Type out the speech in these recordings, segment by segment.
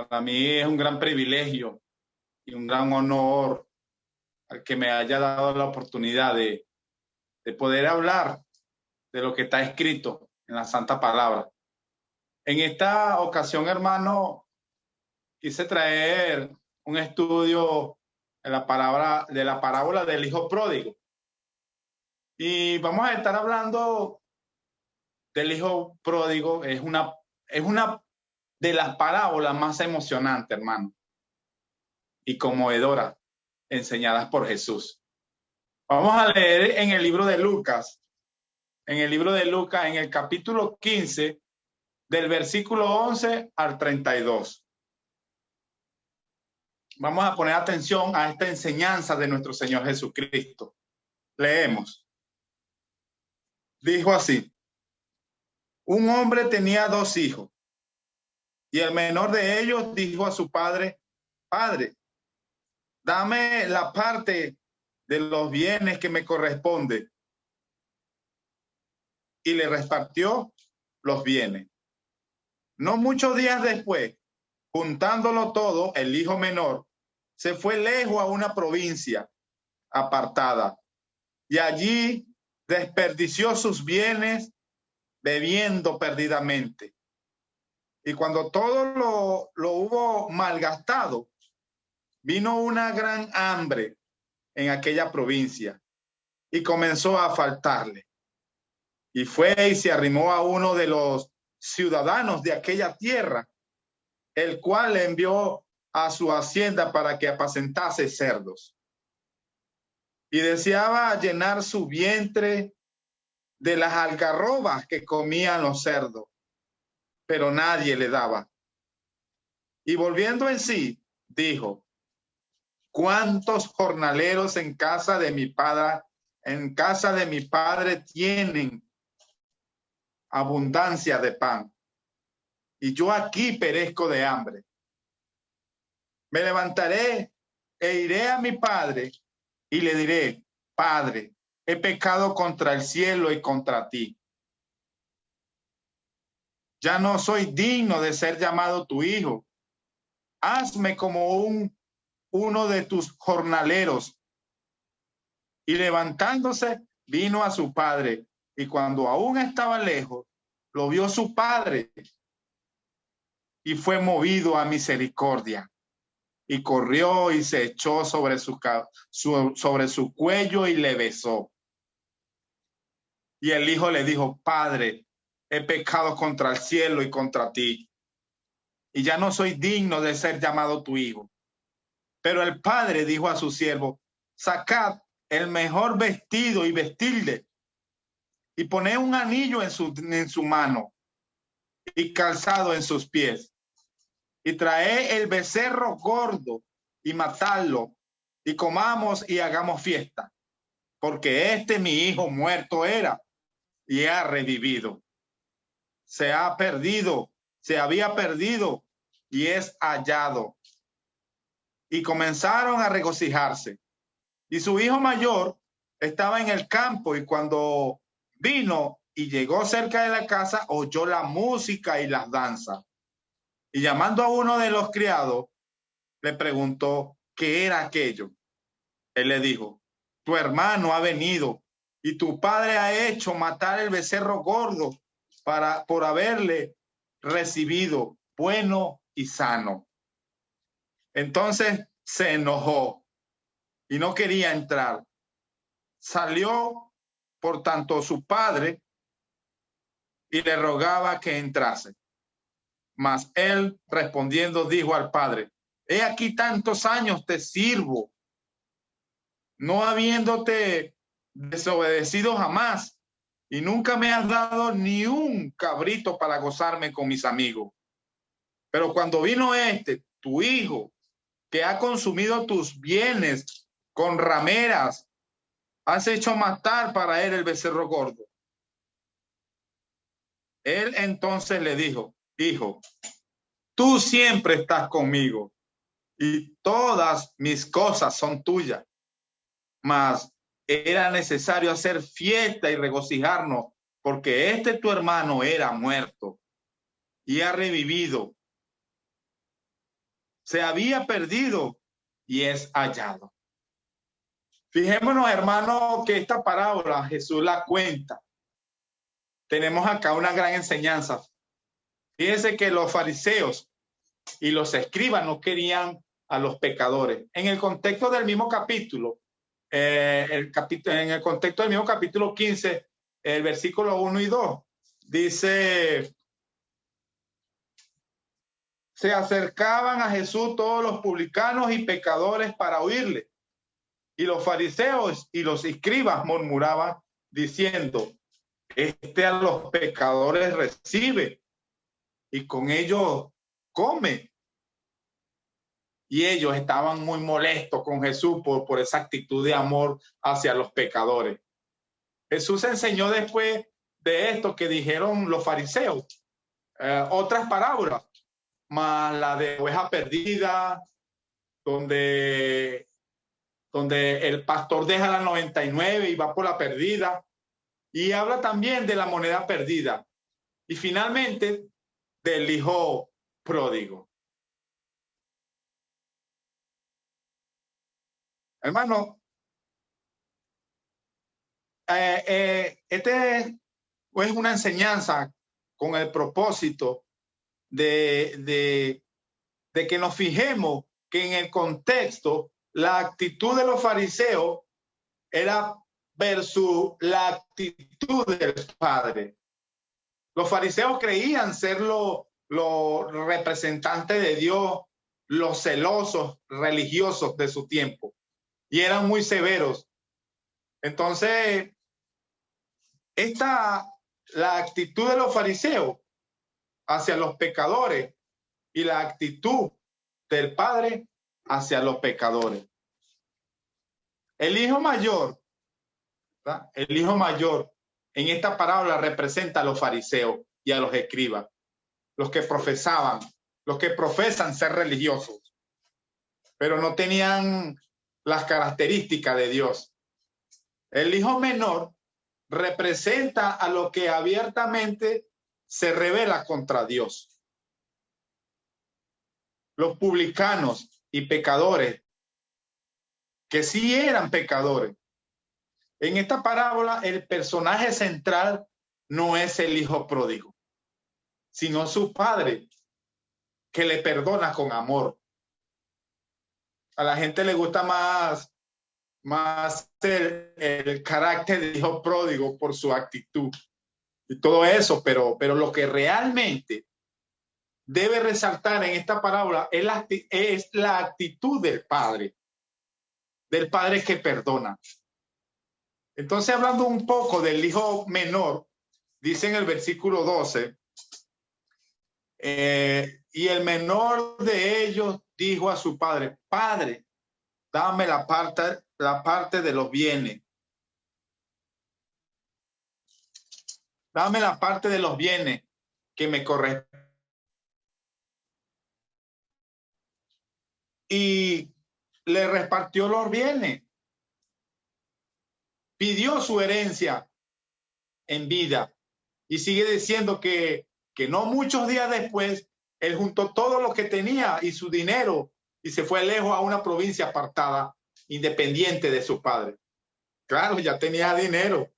Para mí es un gran privilegio y un gran honor al que me haya dado la oportunidad de poder hablar de lo que está escrito en la Santa Palabra. En esta ocasión, hermano, quise traer un estudio de la parábola del hijo pródigo. Y vamos a estar hablando del hijo pródigo. Es una de las parábolas más emocionantes, hermano, y conmovedoras enseñadas por Jesús. Vamos a leer en el libro de Lucas, en el capítulo 15, del versículo 11 al 32. Vamos a poner atención a esta enseñanza de nuestro Señor Jesucristo. Leemos. Dijo así: un hombre tenía 2 hijos, y el menor de ellos dijo a su padre: Padre, dame la parte de los bienes que me corresponde. Y le repartió los bienes. No muchos días después, juntándolo todo, el hijo menor se fue lejos a una provincia apartada y allí desperdició sus bienes bebiendo perdidamente. Y cuando todo lo hubo malgastado, vino una gran hambre en aquella provincia y comenzó a faltarle. Y fue y se arrimó a uno de los ciudadanos de aquella tierra, el cual le envió a su hacienda para que apacentase cerdos. Y deseaba llenar su vientre de las algarrobas que comían los cerdos, pero nadie le daba. Y volviendo en sí, dijo: ¿cuántos jornaleros en casa de mi padre tienen abundancia de pan, y yo aquí perezco de hambre? Me levantaré e iré a mi padre y le diré: Padre, he pecado contra el cielo y contra ti. Ya no soy digno de ser llamado tu hijo. Hazme como uno de tus jornaleros. Y levantándose, vino a su padre, y cuando aún estaba lejos, lo vio su padre, y fue movido a misericordia, y corrió y se echó sobre su cuello y le besó. Y el hijo le dijo: Padre, he pecado contra el cielo y contra ti, y ya no soy digno de ser llamado tu hijo. Pero el padre dijo a su siervo: sacad el mejor vestido y vestidle, y poned un anillo en su mano y calzado en sus pies, y traed el becerro gordo y matadlo, y comamos y hagamos fiesta, porque mi hijo muerto era y ha revivido. Se había perdido y es hallado. Y comenzaron a regocijarse. Y su hijo mayor estaba en el campo, y cuando vino y llegó cerca de la casa, oyó la música y las danzas. Y llamando a uno de los criados, le preguntó qué era aquello. Él le dijo: tu hermano ha venido, y tu padre ha hecho matar el becerro gordo por haberle recibido bueno y sano. Entonces se enojó y no quería entrar. Salió, por tanto, su padre y le rogaba que entrase. Mas él, respondiendo, dijo al padre: he aquí tantos años te sirvo, no habiéndote desobedecido jamás, y nunca me has dado ni un cabrito para gozarme con mis amigos. Pero cuando vino tu hijo, que ha consumido tus bienes con rameras, has hecho matar para él el becerro gordo. Él entonces le dijo: hijo, tú siempre estás conmigo, y todas mis cosas son tuyas. Mas era necesario hacer fiesta y regocijarnos, porque tu hermano era muerto y ha revivido, se había perdido y es hallado. Fijémonos, hermanos, que esta parábola Jesús la cuenta. Tenemos acá una gran enseñanza. Fíjense que los fariseos y los escribas no querían a los pecadores. En el contexto del mismo capítulo, en el contexto del mismo capítulo 15, el versículo 1 y 2, dice: se acercaban a Jesús todos los publicanos y pecadores para oírle. Y los fariseos y los escribas murmuraban diciendo: este a los pecadores recibe y con ellos come. Y ellos estaban muy molestos con Jesús por esa actitud de amor hacia los pecadores. Jesús enseñó después de esto que dijeron los fariseos otras parábolas, más la de oveja perdida, donde el pastor deja la 99 y va por la perdida, y habla también de la moneda perdida, y finalmente del hijo pródigo. Hermano, este es una enseñanza con el propósito de que nos fijemos que en el contexto la actitud de los fariseos era versus la actitud del Padre. Los fariseos creían ser los representantes de Dios, los celosos religiosos de su tiempo, y eran muy severos. Entonces, la actitud de los fariseos hacia los pecadores y la actitud del Padre hacia los pecadores. El hijo mayor, ¿verdad? El hijo mayor en esta parábola representa a los fariseos y a los escribas, los que profesan ser religiosos, pero no tenían las características de Dios. El hijo menor representa a lo que abiertamente se rebela contra Dios. Los publicanos y pecadores, que sí eran pecadores. En esta parábola, el personaje central no es el hijo pródigo, sino su padre, que le perdona con amor. A la gente le gusta más el carácter del hijo pródigo por su actitud y todo eso, pero lo que realmente debe resaltar en esta parábola es la actitud del padre que perdona. Entonces, hablando un poco del hijo menor, dice en el versículo 12, y el menor de ellos dijo a su padre: Padre, dame la parte de los bienes. Dame la parte de los bienes que me corresponde. Y le repartió los bienes. Pidió su herencia en vida. Y sigue diciendo que no muchos días después, él juntó todo lo que tenía y su dinero y se fue lejos a una provincia apartada, independiente de su padre. Claro, ya tenía dinero.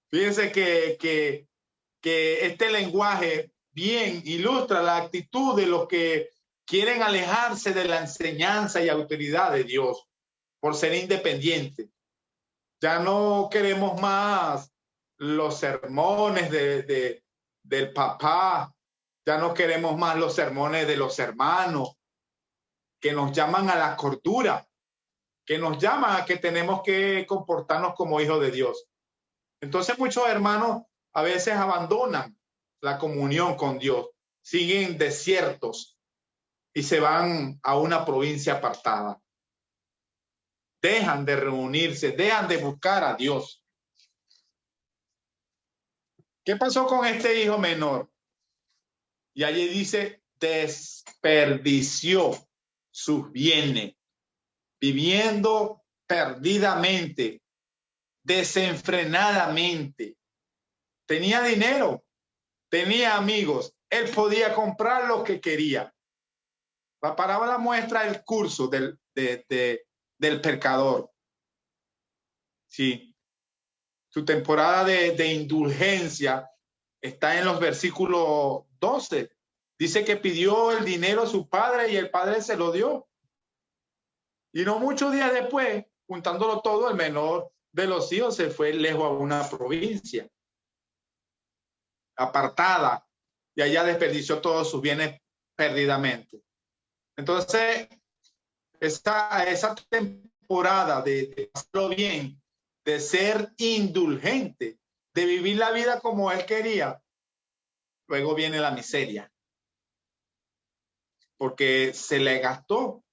Fíjense que este lenguaje bien ilustra la actitud de los que quieren alejarse de la enseñanza y autoridad de Dios por ser independientes. Ya no queremos más los sermones del papá, ya no queremos más los sermones de los hermanos que nos llaman a la cordura, que nos llaman a que tenemos que comportarnos como hijos de Dios. Entonces muchos hermanos a veces abandonan la comunión con Dios, siguen desiertos y se van a una provincia apartada. Dejan de reunirse, dejan de buscar a Dios. ¿Qué pasó con este hijo menor? Y allí dice: desperdició sus bienes, viviendo perdidamente, desenfrenadamente. Tenía dinero, tenía amigos, él podía comprar lo que quería, La parábola muestra el curso del pecador. Sí. Su temporada de indulgencia está en los versículos 12. Dice que pidió el dinero a su padre y el padre se lo dio. Y no muchos días después, juntándolo todo, el menor de los hijos se fue lejos a una provincia apartada y allá desperdició todos sus bienes perdidamente. Entonces, esa temporada de hacerlo bien, de ser indulgente, de vivir la vida como él quería, luego viene la miseria, porque se le gastó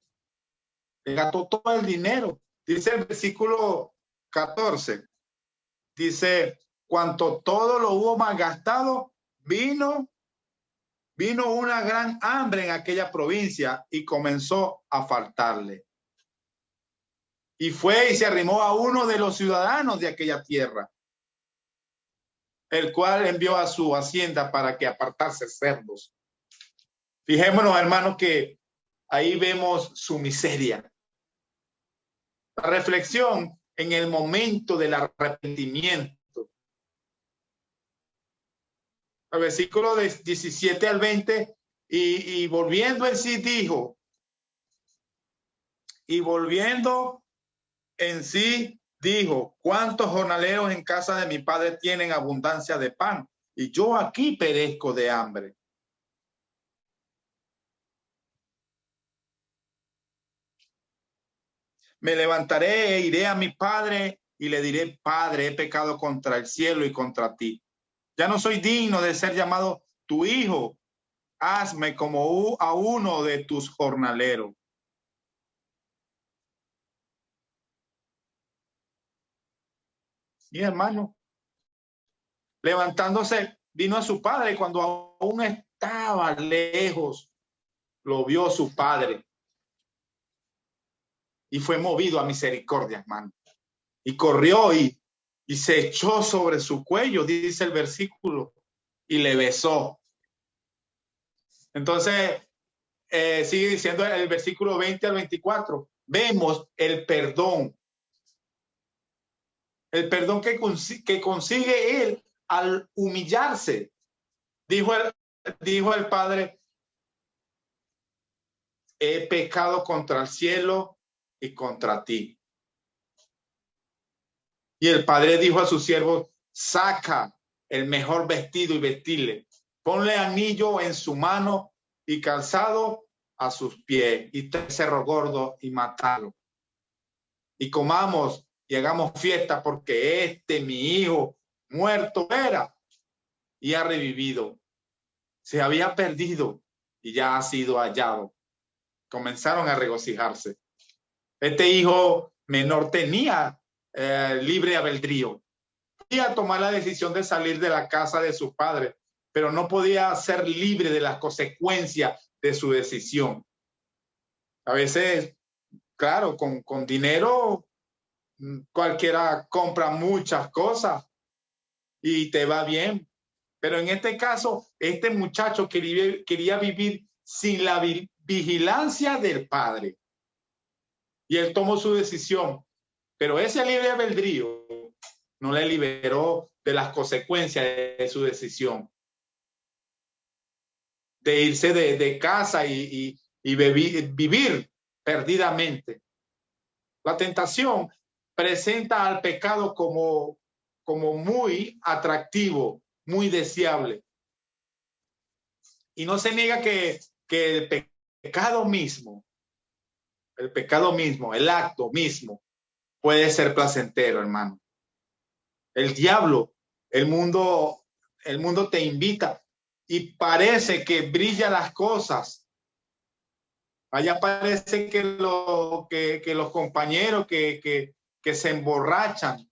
todo el dinero. Dice el versículo 14, dice, cuanto todo lo hubo malgastado, vino una gran hambre en aquella provincia y comenzó a faltarle. Y fue y se arrimó a uno de los ciudadanos de aquella tierra, el cual envió a su hacienda para que apartase cerdos. Fijémonos, hermanos, que ahí vemos su miseria. La reflexión en el momento del arrepentimiento. El versículo de 17 al 20, y volviendo en sí dijo, ¿cuántos jornaleros en casa de mi padre tienen abundancia de pan? Y yo aquí perezco de hambre. Me levantaré e iré a mi padre y le diré, Padre, he pecado contra el cielo y contra ti. Ya no soy digno de ser llamado tu hijo. Hazme como a uno de tus jornaleros. Sí, hermano. Levantándose, vino a su padre y cuando aún estaba lejos, lo vio su padre. Y fue movido a misericordia, hermano. Y corrió y se echó sobre su cuello, dice el versículo, y le besó. Entonces, sigue diciendo el versículo 20 al 24. Vemos el perdón. El perdón que consigue él al humillarse. Dijo el padre, he pecado contra el cielo y contra ti. Y el padre dijo a su siervo, saca el mejor vestido y vestirle, ponle anillo en su mano y calzado a sus pies, y cerro gordo y matalo. Y comamos y hagamos fiesta, porque mi hijo muerto era y ha revivido. Se había perdido y ya ha sido hallado. Comenzaron a regocijarse. Este hijo menor tenía libre albedrío. Podía tomar la decisión de salir de la casa de su padre, pero no podía ser libre de las consecuencias de su decisión. A veces, claro, con dinero cualquiera compra muchas cosas y te va bien. Pero en este caso, este muchacho quería vivir sin la vigilancia del padre. Y él tomó su decisión. Pero ese libre albedrío no le liberó de las consecuencias de su decisión. De irse de casa y vivir perdidamente. La tentación presenta al pecado como muy atractivo, muy deseable. Y no se niega que el pecado mismo, el acto mismo, puede ser placentero, hermano. El diablo, el mundo te invita y parece que brillan las cosas. Allá parece que los compañeros que se emborrachan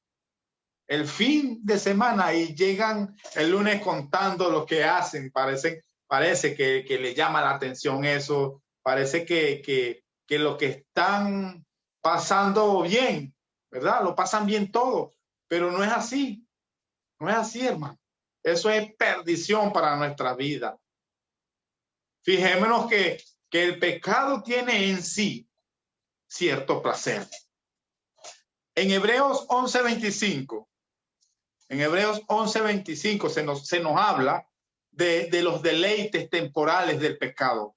el fin de semana y llegan el lunes contando lo que hacen, parece que le llama la atención eso, parece que lo que están pasando bien, ¿verdad? Lo pasan bien todo, pero no es así, hermano. Eso es perdición para nuestra vida. Fijémonos que que el pecado tiene en sí cierto placer. En Hebreos 11:25, se nos habla de los deleites temporales del pecado.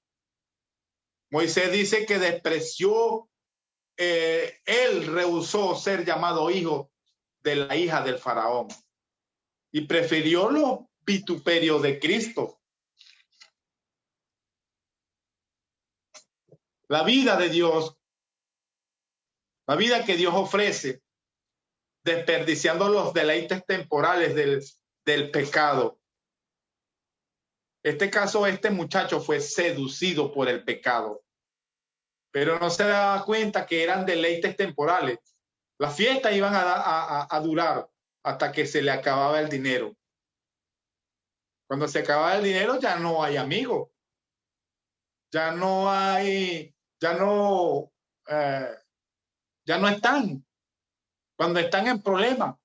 Moisés dice que despreció, él rehusó ser llamado hijo de la hija del faraón y prefirió los vituperios de Cristo. La vida de Dios, la vida que Dios ofrece, desperdiciando los deleites temporales del pecado. Este caso, este muchacho fue seducido por el pecado, pero no se daba cuenta que eran deleites temporales. Las fiestas iban a durar hasta que se le acababa el dinero. Cuando se acababa el dinero ya no hay amigos, ya no están. Cuando están en problemas,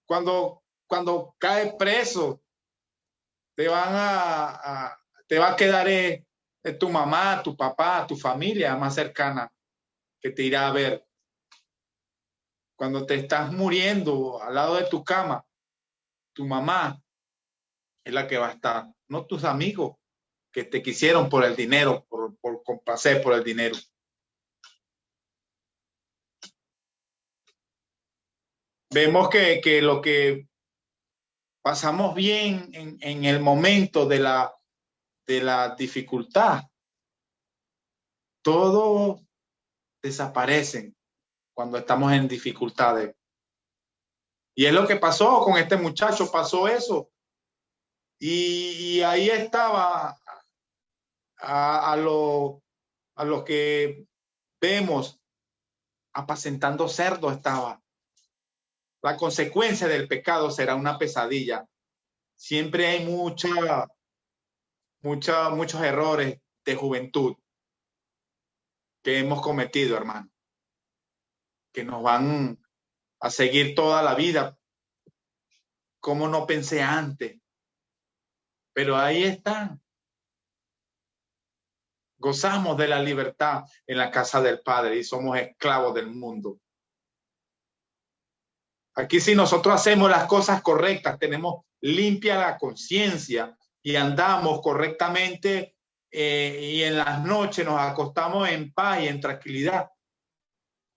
cuando caes preso, te va a quedar tu mamá, tu papá, tu familia más cercana que te irá a ver. Cuando te estás muriendo al lado de tu cama, tu mamá es la que va a estar, no tus amigos que te quisieron por el dinero, por complacer por el dinero. Vemos que lo que pasamos bien en el momento de la dificultad, todo desaparecen cuando estamos en dificultades. Y es lo que pasó con este muchacho, pasó eso. Y ahí estaba a lo que vemos, apacentando cerdo estaba. La consecuencia del pecado será una pesadilla. Siempre hay muchos errores de juventud que hemos cometido, hermano, que nos van a seguir toda la vida. Como no pensé antes, pero ahí están. Gozamos de la libertad en la casa del Padre y somos esclavos del mundo. Aquí si nosotros hacemos las cosas correctas, tenemos limpia la conciencia y andamos correctamente, y en las noches nos acostamos en paz y en tranquilidad.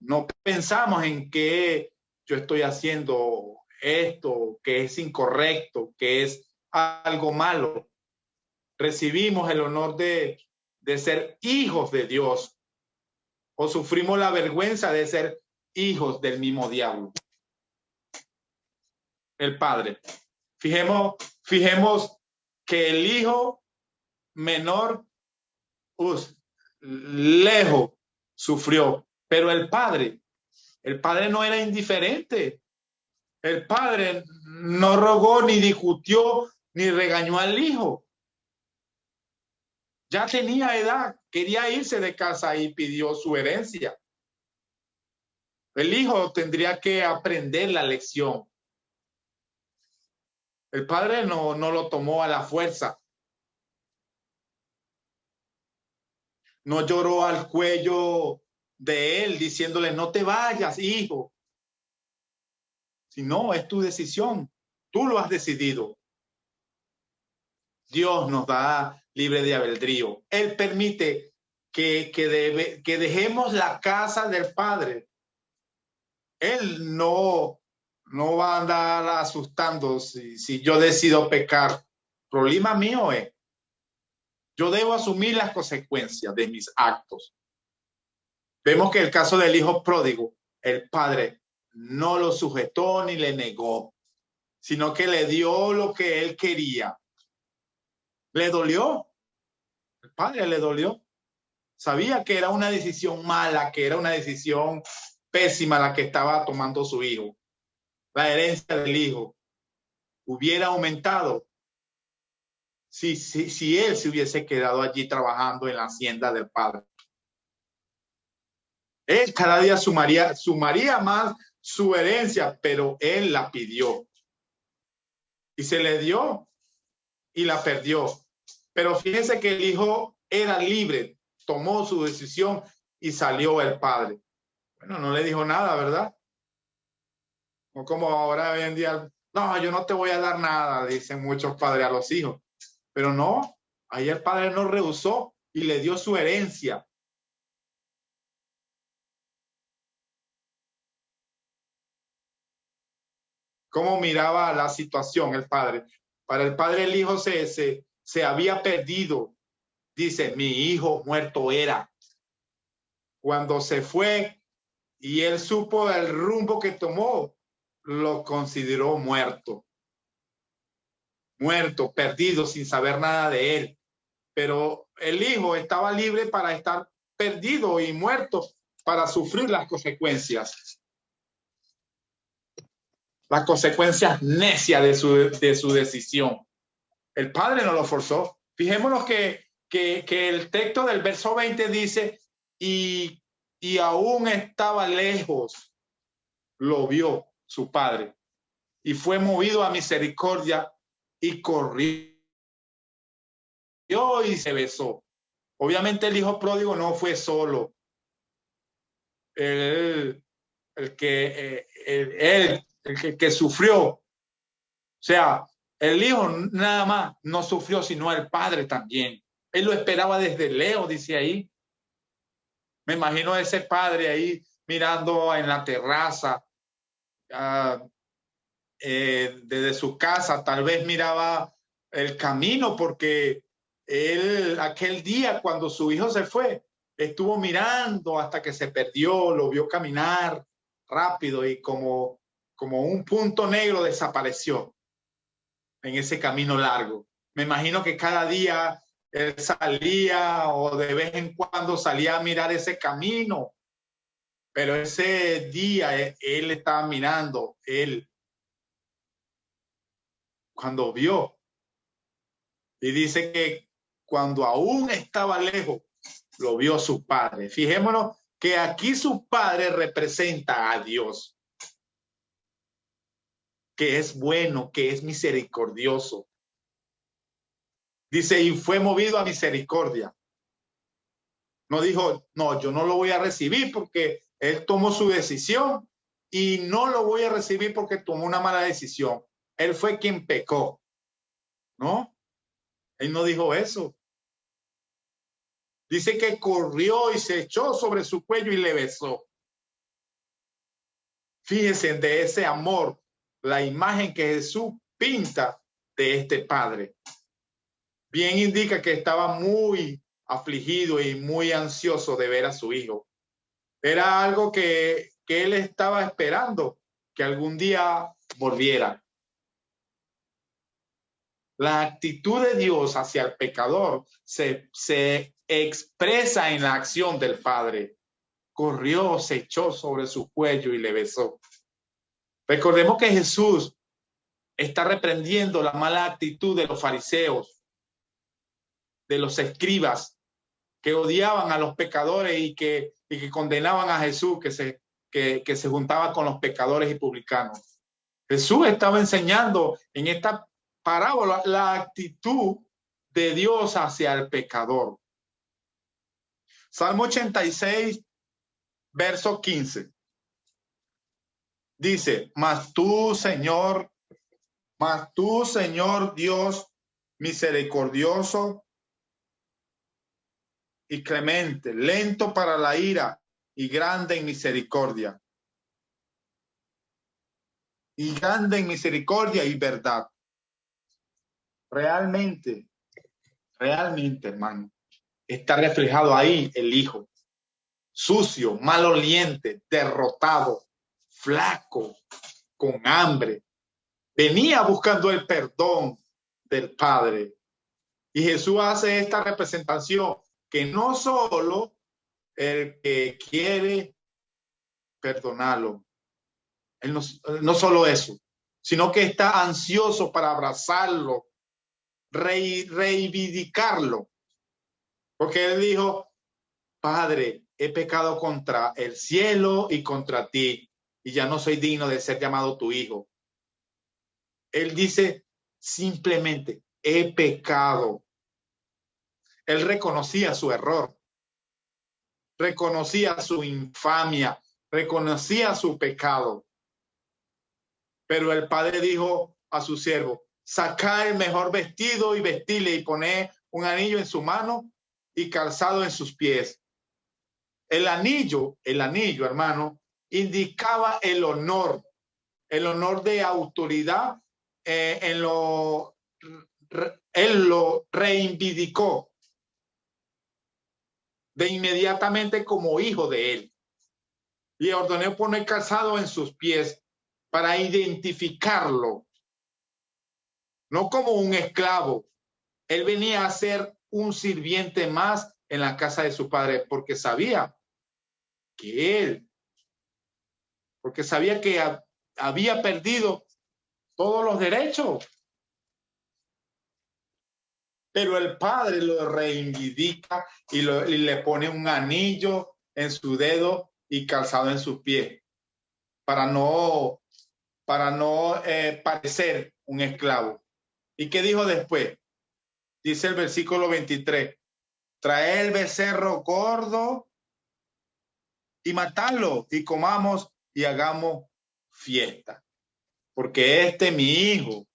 No pensamos en que yo estoy haciendo esto, que es incorrecto, que es algo malo. Recibimos el honor de ser hijos de Dios, o sufrimos la vergüenza de ser hijos del mismo diablo. El Padre. Fijemos que el hijo menor, lejos, sufrió, pero el padre no era indiferente. El padre no rogó, ni discutió, ni regañó al hijo. Ya tenía edad, quería irse de casa y pidió su herencia. El hijo tendría que aprender la lección. El padre no lo tomó a la fuerza. No lloró al cuello de él diciéndole, no te vayas, hijo. Si no, es tu decisión. Tú lo has decidido. Dios nos da libre de albedrío. Él permite que dejemos la casa del Padre. Él no va a andar asustando si yo decido pecar. El problema mío es, yo debo asumir las consecuencias de mis actos. Vemos que el caso del hijo pródigo, el padre no lo sujetó ni le negó, sino que le dio lo que él quería. Le dolió. El padre le dolió. Sabía que era una decisión mala, que era una decisión pésima la que estaba tomando su hijo. La herencia del hijo hubiera aumentado si él se hubiese quedado allí trabajando en la hacienda del padre. Él cada día sumaría más su herencia, pero él la pidió. Y se le dio y la perdió. Pero fíjense que el hijo era libre, tomó su decisión y salió el padre. Bueno, no le dijo nada, ¿verdad? O como ahora hoy en día, no, yo no te voy a dar nada, dicen muchos padres a los hijos. Pero no, ahí el padre no rehusó y le dio su herencia. ¿Cómo miraba la situación el padre? Para el padre el hijo se había perdido. Dice, mi hijo muerto era. Cuando se fue y él supo el rumbo que tomó, lo consideró muerto. Muerto, perdido, sin saber nada de él. Pero el hijo estaba libre para estar perdido y muerto para sufrir las consecuencias necias de su decisión. El padre no lo forzó. Fijémonos que el texto del verso 20 dice, y aún estaba lejos, lo vio su padre, y fue movido a misericordia, y corrió y se besó. Obviamente el hijo pródigo no fue solo. El que sufrió. O sea, el hijo nada más no sufrió, sino el padre también. Él lo esperaba desde lejos, dice ahí. Me imagino a ese padre ahí mirando en la terraza, desde su casa, tal vez miraba el camino, porque él aquel día cuando su hijo se fue, estuvo mirando hasta que se perdió, lo vio caminar rápido y como un punto negro desapareció en ese camino largo. Me imagino que cada día él salía o de vez en cuando salía a mirar ese camino, pero ese día él estaba mirando, él cuando vio, y dice que cuando aún estaba lejos, lo vio su padre. Fijémonos que aquí su padre representa a Dios, que es bueno, que es misericordioso. Dice, y fue movido a misericordia. No dijo, no, yo no lo voy a recibir porque él tomó su decisión y no lo voy a recibir porque tomó una mala decisión. Él fue quien pecó, ¿no? Él no dijo eso. Dice que corrió y se echó sobre su cuello y le besó. Fíjense de ese amor, la imagen que Jesús pinta de este padre. Bien indica que estaba muy afligido y muy ansioso de ver a su hijo. Era algo que él estaba esperando, que algún día volviera. La actitud de Dios hacia el pecador se expresa en la acción del Padre. Corrió, se echó sobre su cuello y le besó. Recordemos que Jesús está reprendiendo la mala actitud de los fariseos, de los escribas, que odiaban a los pecadores y que condenaban a Jesús, que se juntaba con los pecadores y publicanos. Jesús estaba enseñando en esta parábola la actitud de Dios hacia el pecador. Salmo 86, verso 15. Dice, mas tú, Señor Dios misericordioso y clemente, lento para la ira y grande en misericordia. Y grande en misericordia y verdad. Realmente, hermano, está reflejado ahí el hijo. Sucio, maloliente, derrotado, flaco, con hambre. Venía buscando el perdón del Padre. Y Jesús hace esta representación que no solo el que quiere perdonarlo, él no solo eso, sino que está ansioso para abrazarlo, reivindicarlo, porque él dijo, Padre, he pecado contra el cielo y contra ti, y ya no soy digno de ser llamado tu hijo. Él dice simplemente, he pecado. Él reconocía su error, reconocía su infamia, reconocía su pecado. Pero el padre dijo a su siervo: saca el mejor vestido y vestile, y poné un anillo en su mano y calzado en sus pies. El anillo, hermano, indicaba el honor de autoridad. Él lo reivindicó de inmediatamente como hijo de él. Y ordenó poner calzado en sus pies para identificarlo, no como un esclavo. Él venía a ser un sirviente más en la casa de su padre, porque sabía que había perdido todos los derechos. Pero el padre lo reivindica y le pone un anillo en su dedo y calzado en sus pies, para no parecer un esclavo. ¿Y qué dijo después? Dice el versículo 23: trae el becerro gordo y matalo, y comamos y hagamos fiesta, porque mi hijo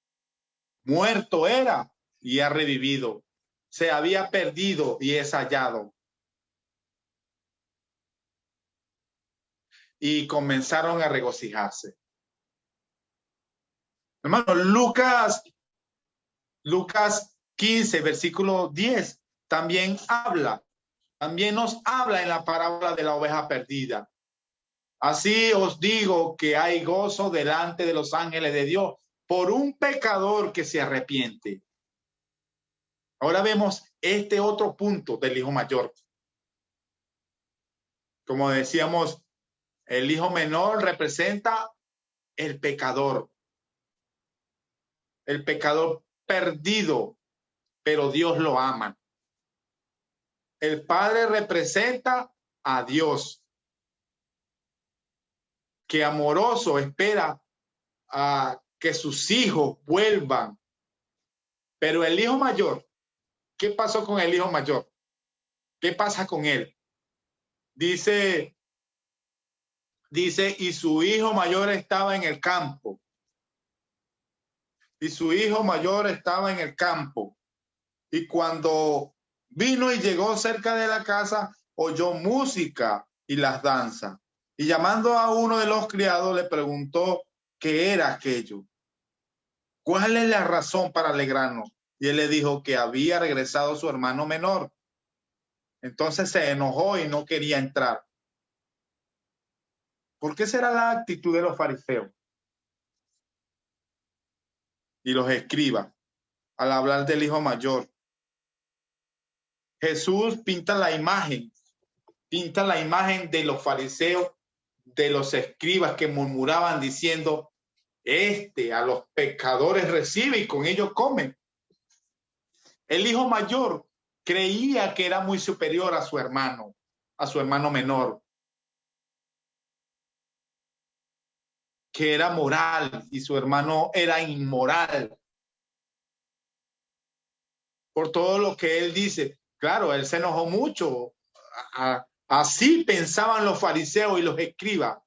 muerto era y ha revivido, se había perdido y es hallado. Y comenzaron a regocijarse. Hermano, Lucas 15, versículo 10, también nos habla en la parábola de la oveja perdida. Así os digo que hay gozo delante de los ángeles de Dios por un pecador que se arrepiente. Ahora vemos este otro punto del hijo mayor. Como decíamos, el hijo menor representa el pecador perdido, pero Dios lo ama. El padre representa a Dios, que amoroso espera a que sus hijos vuelvan. Pero el hijo mayor, ¿qué pasó con el hijo mayor? ¿Qué pasa con él? Dice, y su hijo mayor estaba en el campo. Y su hijo mayor estaba en el campo. Y cuando vino y llegó cerca de la casa, oyó música y las danzas. Y llamando a uno de los criados, le preguntó qué era aquello. ¿Cuál es la razón para alegrarnos? Y él le dijo que había regresado su hermano menor. Entonces se enojó y no quería entrar. ¿Por qué será la actitud de los fariseos y los escribas al hablar del hijo mayor? Jesús pinta la imagen de los fariseos, de los escribas que murmuraban diciendo: a los pecadores recibe y con ellos come. El hijo mayor creía que era muy superior a su hermano menor, que era moral, y su hermano era inmoral. Por todo lo que él dice. Claro, él se enojó mucho. Así pensaban los fariseos y los escribas,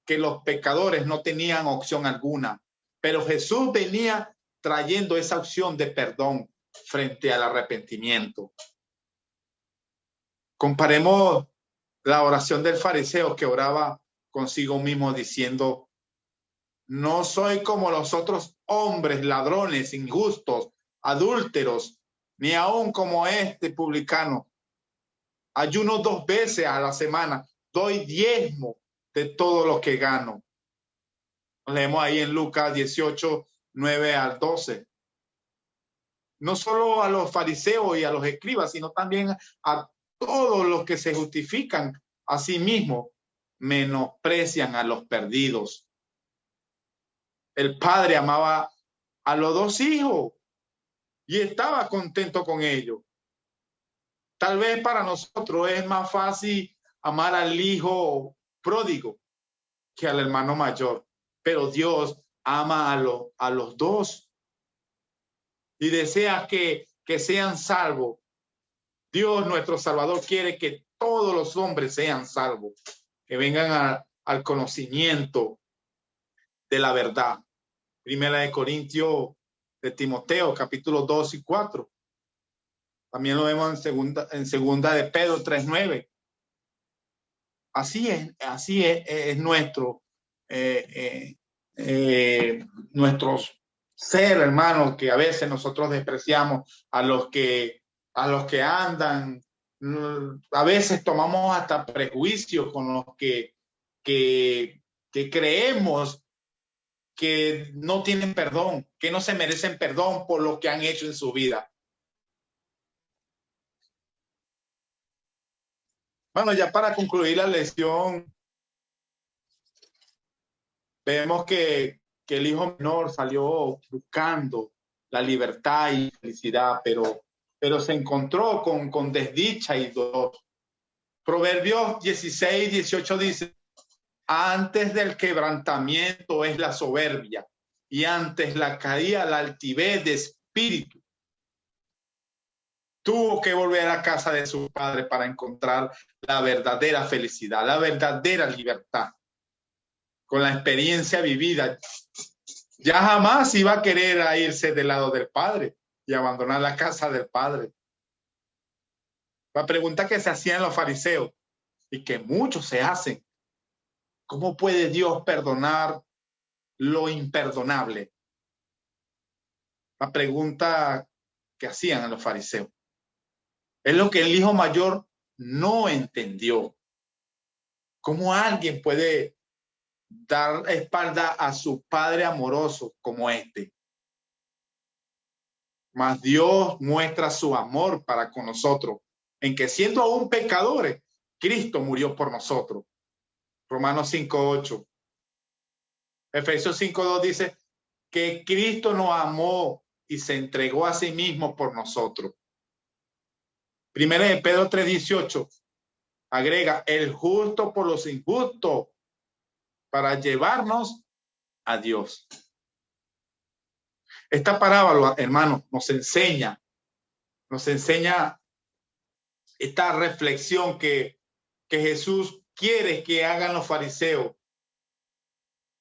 que los pecadores no tenían opción alguna. Pero Jesús venía trayendo esa opción de perdón frente al arrepentimiento. Comparemos la oración del fariseo, que oraba consigo mismo diciendo: no soy como los otros hombres, ladrones, injustos, adúlteros, ni aún como este publicano. Ayuno 2 veces a la semana, doy diezmo de todo lo que gano. Leemos ahí en Lucas 18, 9 al 12. No solo a los fariseos y a los escribas, sino también a todos los que se justifican a sí mismos, menosprecian a los perdidos. El padre amaba a los 2 hijos y estaba contento con ellos. Tal vez para nosotros es más fácil amar al hijo pródigo que al hermano mayor, pero Dios ama a los 2 y desea que sean salvos. Dios nuestro Salvador quiere que todos los hombres sean salvos, que vengan al conocimiento de la verdad. Primera de Corintios de Timoteo, capítulos 2 y 4. También lo vemos en segunda de Pedro 3:9. Así es nuestro ser, hermanos, que a veces nosotros despreciamos a los que andan. A veces tomamos hasta prejuicios con los que creemos que no tienen perdón, que no se merecen perdón por lo que han hecho en su vida. Bueno, ya para concluir la lección, vemos que el hijo menor salió buscando la libertad y felicidad, pero se encontró con desdicha y dolor. Proverbios 16:18 dice: antes del quebrantamiento es la soberbia, y antes la caída la altivez de espíritu. Tuvo que volver a casa de su padre para encontrar la verdadera felicidad, la verdadera libertad. Con la experiencia vivida, ya jamás iba a querer irse del lado del padre y abandonar la casa del padre. La pregunta que se hacían los fariseos y que muchos se hacen: ¿cómo puede Dios perdonar lo imperdonable? La pregunta que hacían a los fariseos. Es lo que el hijo mayor no entendió. ¿Cómo alguien puede dar espalda a su padre amoroso como este? Mas Dios muestra su amor para con nosotros, en que siendo aún pecadores, Cristo murió por nosotros. Romanos 5:8. Efesios 5:2 dice que Cristo nos amó y se entregó a sí mismo por nosotros. Primera de Pedro 3:18 agrega: el justo por los injustos, para llevarnos a Dios. Esta parábola, hermanos, nos enseña esta reflexión que Jesús quiere que hagan los fariseos.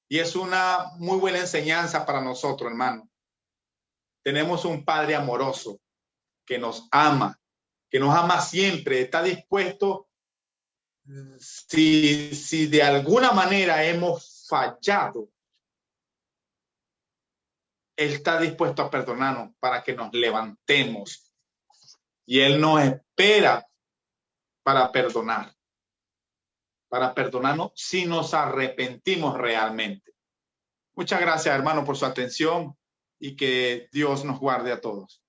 Y es una muy buena enseñanza para nosotros, hermanos. Tenemos un Padre amoroso que nos ama siempre, está dispuesto, si de alguna manera hemos fallado, Él está dispuesto a perdonarnos para que nos levantemos. Y Él nos espera para perdonarnos si nos arrepentimos realmente. Muchas gracias, hermano, por su atención y que Dios nos guarde a todos.